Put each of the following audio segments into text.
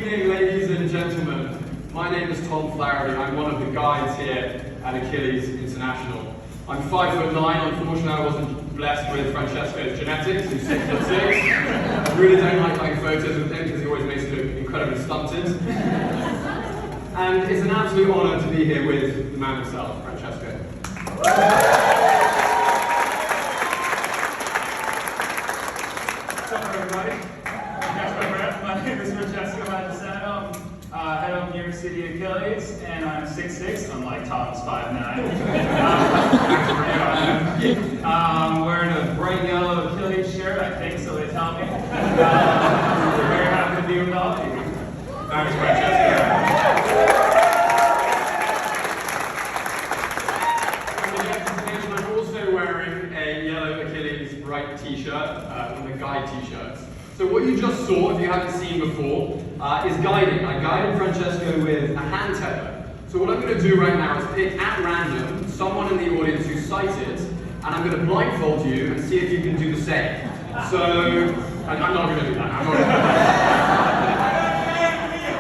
evening, ladies and gentlemen. My name is Tom Flaherty. I'm one of the guides here at Achilles International. I'm 5'9". Unfortunately, I wasn't blessed with Francesco's genetics, who's 6'6". I really don't like taking photos with him because he always makes me look incredibly stunted. And it's an absolute honour to be here with the man himself, Francesco. What's up, everybody? My name is Francesco. Head of New York City Achilles, and I'm 6'6", unlike Tom's 5'9". I'm wearing a bright yellow Achilles shirt, I think, so they tell me. We're very happy to be with all of you. Thanks, Francesco. I'm also wearing a yellow Achilles bright t-shirt, one of the guide t-shirts. So what you just saw, if you haven't seen before, is guiding. I guided Francesco with a hand tether. So what I'm going to do right now is pick at random someone in the audience who's sighted, and I'm going to blindfold you and see if you can do the same. So, I'm not going to do that. I'm not going to do that.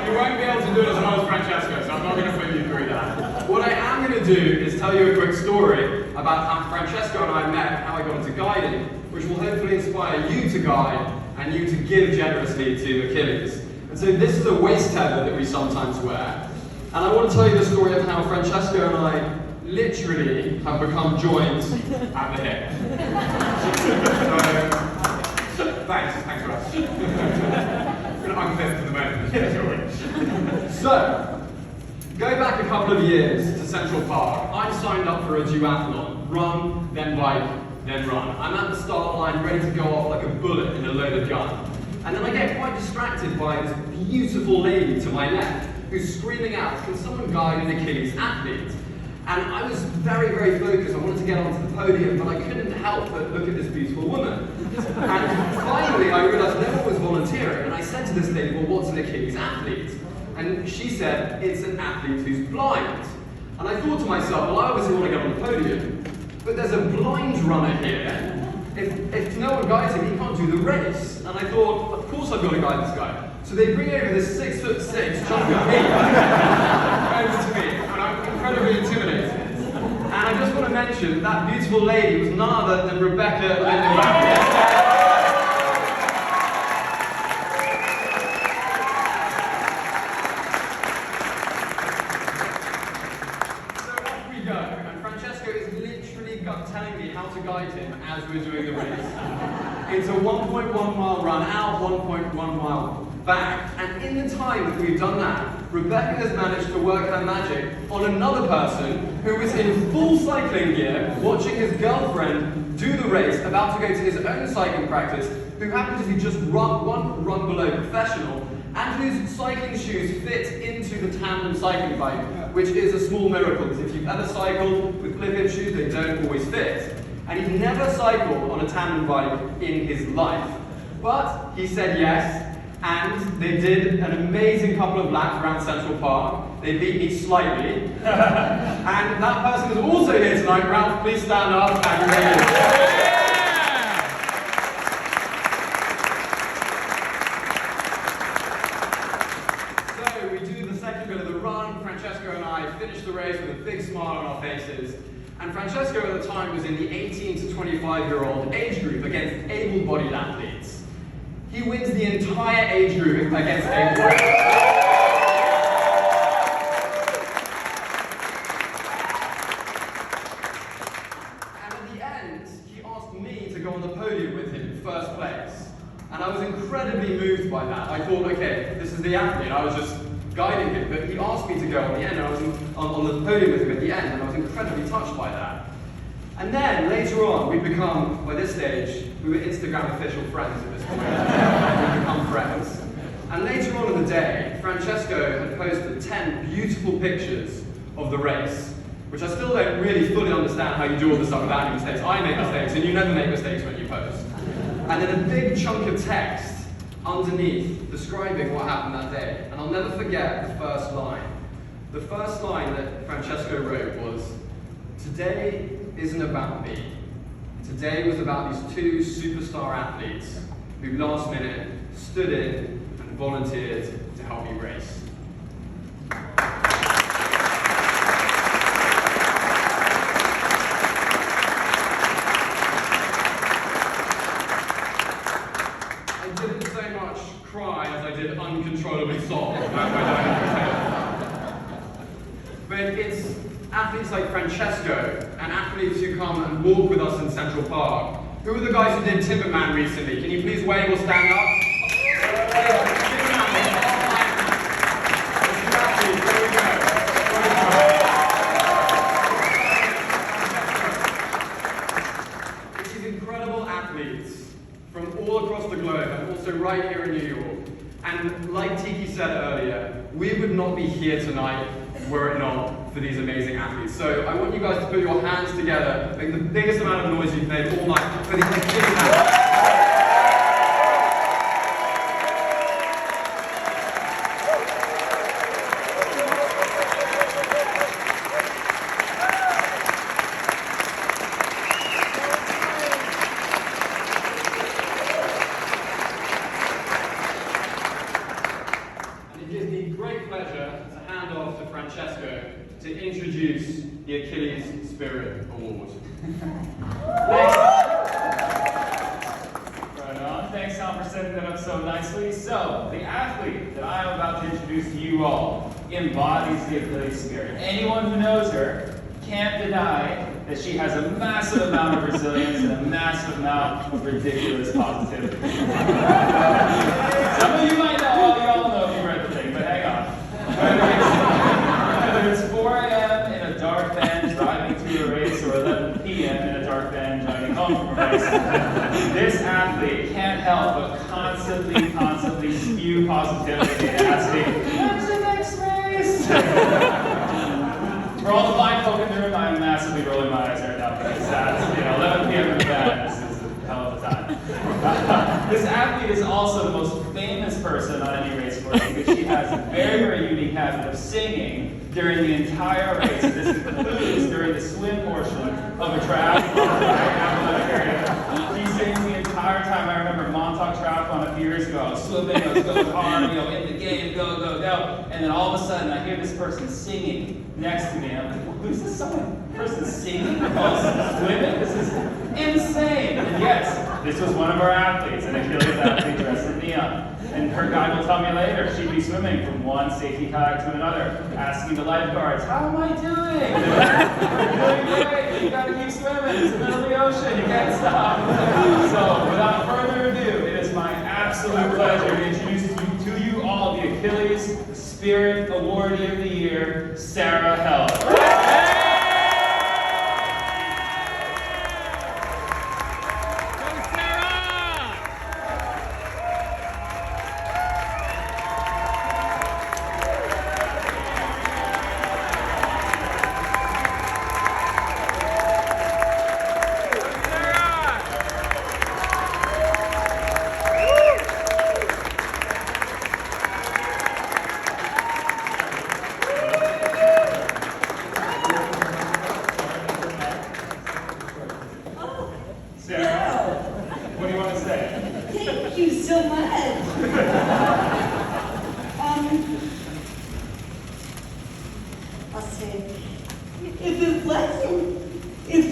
You won't be able to do it as well as Francesco, so I'm not going to put you through that. What I am going to do is tell you a quick story about how Francesco and I met and how I got into guiding, which will hopefully inspire you to guide and you to give generously to Achilles. And so this is a waist tether that we sometimes wear. And I want to tell you the story of how Francesco and I literally have become joined at the hip. Thanks for us. I'm going to unfit for the moment. So, go back a couple of years to Central Park. I'm signed up for a duathlon. Run, then bike, then run. I'm at the start line, ready to go off like a bullet in a loaded gun. And then I get quite distracted by this beautiful lady to my left, who's screaming out, "Can someone guide an Achilles athlete?" And I was very, very focused. I wanted to get onto the podium, but I couldn't help but look at this beautiful woman. And finally, I realized no one was volunteering, and I said to this lady, "Well, what's an Achilles athlete?" And she said, "It's an athlete who's blind." And I thought to myself, well, I obviously want to get on the podium, but there's a blind runner here. If no one guides him, he can't do the race. And I thought, of course I've got to guide this guy. So they bring over this 6'6" chunk of meat over to me, and I'm incredibly intimidated. And I just want to mention that beautiful lady was none other than Rebecca Lindenbaum. Telling me how to guide him as we're doing the race. It's a 1.1 mile run out, 1.1 mile back, and in the time that we've done that, Rebecca has managed to work her magic on another person who was in full cycling gear, watching his girlfriend do the race, about to go to his own cycling practice, who happens to be just one run below professional, and whose cycling shoes fit into the tandem cycling bike, which is a small miracle, because if you've ever cycled with flip-in shoes, they don't always fit. And he's never cycled on a tandem bike in his life. But he said yes, and they did an amazing couple of laps around Central Park. They beat me slightly. And that person is also here tonight. Ralph, please stand up and raise. Francesco and I finished the race with a big smile on our faces, and Francesco at the time was in the 18 to 25-year-old age group against able-bodied athletes. He wins the entire age group against able-bodied athletes. And at the end, he asked me to go on the podium with him in first place, and I was incredibly moved by that. I thought, okay, this is the athlete. I was just guiding him, but he asked me to go on the end, and I was on the podium with him at the end, and I was incredibly touched by that. And then, later on, we've become, by this stage, we were Instagram official friends at this point. We've become friends. And later on in the day, Francesco had posted 10 beautiful pictures of the race, which I still don't really fully understand how you do all this stuff without any mistakes. I make mistakes, and you never make mistakes when you post. And then a big chunk of text underneath describing what happened that day. And I'll never forget the first line. The first line that Francesco wrote was, "Today isn't about me. Today was about these two superstar athletes who last minute stood in and volunteered to help me race. I didn't so much cry as I did uncontrollably sob at my dining table. But it's athletes like Francesco and athletes who come and walk with us in Central Park. Who are the guys who did Timberman recently? Can you please wave or stand up? It's these incredible athletes from all across the globe and also right here in New York. And like Tiki said earlier, we would not be here tonight were it not for these amazing athletes. So I want you guys to put your hands together, make the biggest amount of noise you've made all night for these Achilles athletes. And it gives me great pleasure to hand off to Francesco to introduce the Achilles Spirit Award. Thanks. Right on. Thanks, Tom, for setting that up so nicely. So, the athlete that I am about to introduce to you all embodies the Achilles spirit. Anyone who knows her can't deny that she has a massive amount of resilience and a massive amount of ridiculous positivity. Some of you might know, well, you all know if you read the thing, but hang on. Whether it's 4 a.m. in a dark van driving to a race or 11 p.m. in a dark van driving home from a race, this athlete can't help but constantly spew positivity and asking, when's the next race? For all the blind folk in the room, I'm massively rolling my eyes right now because that's, 11 p.m. in the van, this is a hell of a time. This athlete is also the most famous person on any race course because she has a very unique habit of singing during the entire race. This includes during the swim portion of a triathlon. She sings the entire time. I remember Montauk Triathlon a few years ago. I was swimming, I was going hard, in the game, go. And then all of a sudden, I hear this person singing next to me. And I'm like, who's this person singing while swimming? This is insane. And yes, this was one of our athletes, an Achilles athlete dressed in neon. And her guide will tell me later, she'd be swimming from one safety kayak to another, asking the lifeguards, how am I doing? You're doing great, you gotta keep swimming, it's the middle of the ocean, you can't stop. So, without further ado, it is my absolute pleasure to introduce to you all the Achilles Spirit Awardee of the Year, Sarah Held. Thank you so much. I'll say, if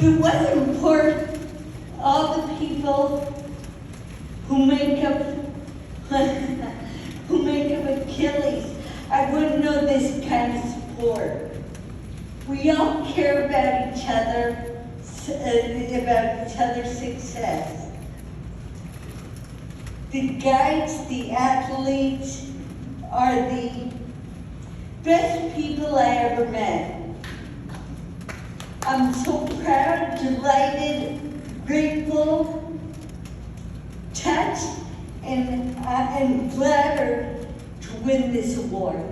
it wasn't for all the people who make up Achilles, I wouldn't know this kind of sport. We all care about each other's success. The guides, the athletes, are the best people I ever met. I'm so proud, delighted, grateful, touched, and flattered to win this award.